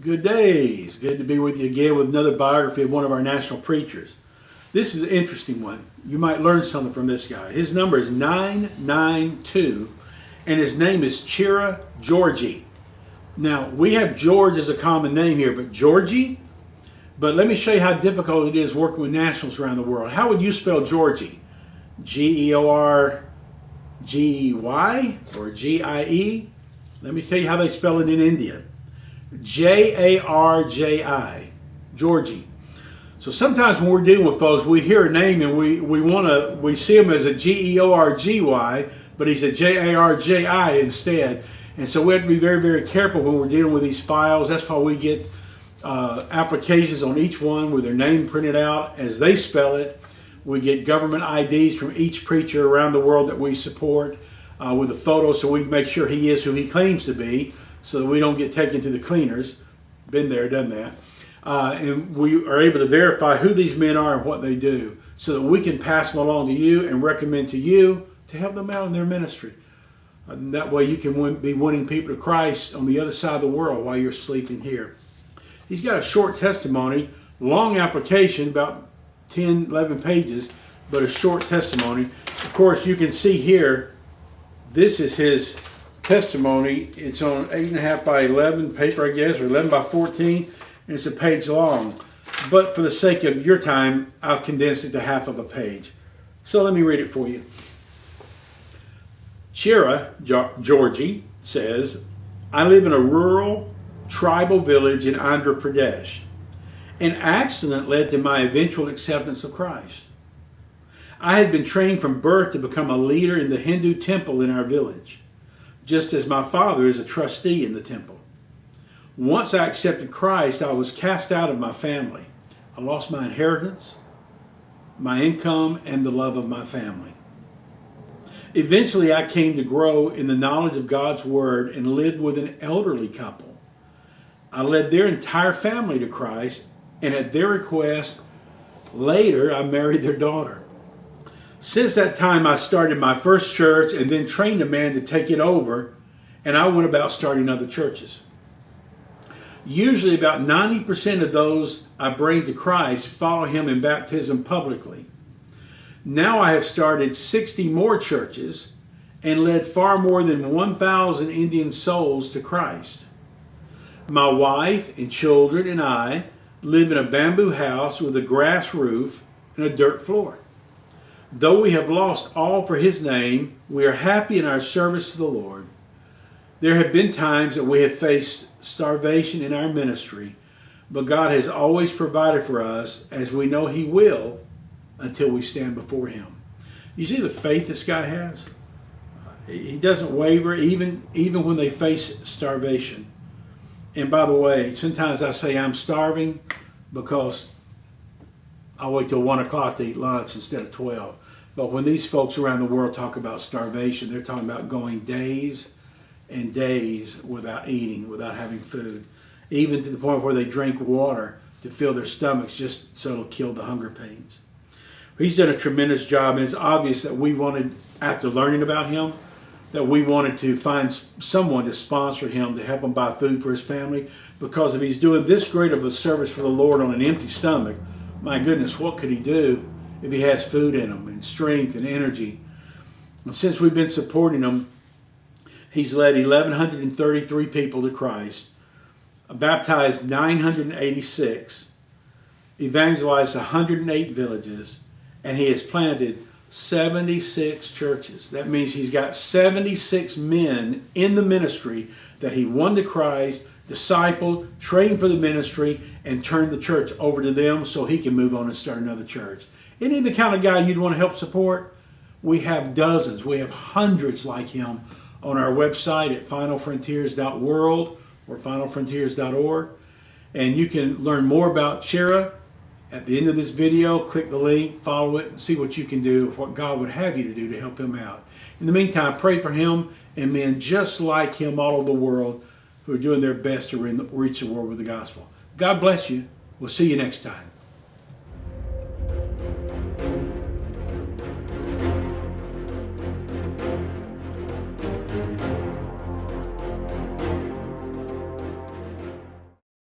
Good days. Good to be with you again with another biography of one of our national preachers. This is an interesting one. You might learn something from this guy. His number is 992 and his name is Chira Georgie. Now, we have George as a common name here, but Georgie? But let me show you how difficult it is working with nationals around the world. How would you spell Georgie? Georgy or Gie? Let me tell you how they spell it in India. Jarji, Georgie. So sometimes when we're dealing with folks, we hear a name and we see him as a Georgy, but he's a Jarji instead. And so we have to be very, very careful when we're dealing with these files. That's why we get applications on each one with their name printed out as they spell it. We get government IDs from each preacher around the world that we support with a photo, so we can make sure he is who he claims to be, so that we don't get taken to the cleaners. Been there, done that. And we are able to verify who these men are and what they do, so that we can pass them along to you and recommend to you to help them out in their ministry. And that way you can be winning people to Christ on the other side of the world while you're sleeping here. He's got a short testimony, long application, about 10, 11 pages, but a short testimony. Of course, you can see here, this is his testimony. It's on 8.5 by 11 paper, I guess, or 11 by 14, and it's a page long. But for the sake of your time, I've condensed it to half of a page. So let me read it for you. Chira Georgie says, I live in a rural tribal village in Andhra Pradesh. An accident led to my eventual acceptance of Christ. I had been trained from birth to become a leader in the Hindu temple in our village, just as my father is a trustee in the temple. Once I accepted Christ, I was cast out of my family. I lost my inheritance, my income, and the love of my family. Eventually, I came to grow in the knowledge of God's Word and lived with an elderly couple. I led their entire family to Christ, and at their request, later I married their daughter. Since that time, I started my first church and then trained a man to take it over, and I went about starting other churches. Usually about 90% of those I bring to Christ follow him in baptism publicly. Now I have started 60 more churches and led far more than 1,000 Indian souls to Christ. My wife and children and I live in a bamboo house with a grass roof and a dirt floor. Though we have lost all for his name, we are happy in our service to the Lord. There have been times that we have faced starvation in our ministry, but God has always provided for us, as we know he will, until we stand before him. You see the faith this guy has? He doesn't waver even when they face starvation. And by the way, sometimes I say I'm starving because I wait till 1 o'clock to eat lunch instead of 12. But when these folks around the world talk about starvation, they're talking about going days and days without eating, without having food, even to the point where they drink water to fill their stomachs just so it'll kill the hunger pains. He's done a tremendous job, and it's obvious that we wanted, after learning about him, that we wanted to find someone to sponsor him to help him buy food for his family, because if he's doing this great of a service for the Lord on an empty stomach, my goodness, what could he do if he has food in him and strength and energy? And since we've been supporting him, he's led 1,133 people to Christ, baptized 986, evangelized 108 villages, and he has planted 76 churches. That means he's got 76 men in the ministry that he won to Christ, discipled, trained for the ministry, and turned the church over to them so he can move on and start another church. Isn't he the kind of guy you'd want to help support? We have dozens. We have hundreds like him on our website at finalfrontiers.world or finalfrontiers.org. And you can learn more about Chira at the end of this video. Click the link, follow it, and see what you can do, what God would have you to do to help him out. In the meantime, pray for him and men just like him all over the world who are doing their best to reach the world with the gospel. God bless you. We'll see you next time.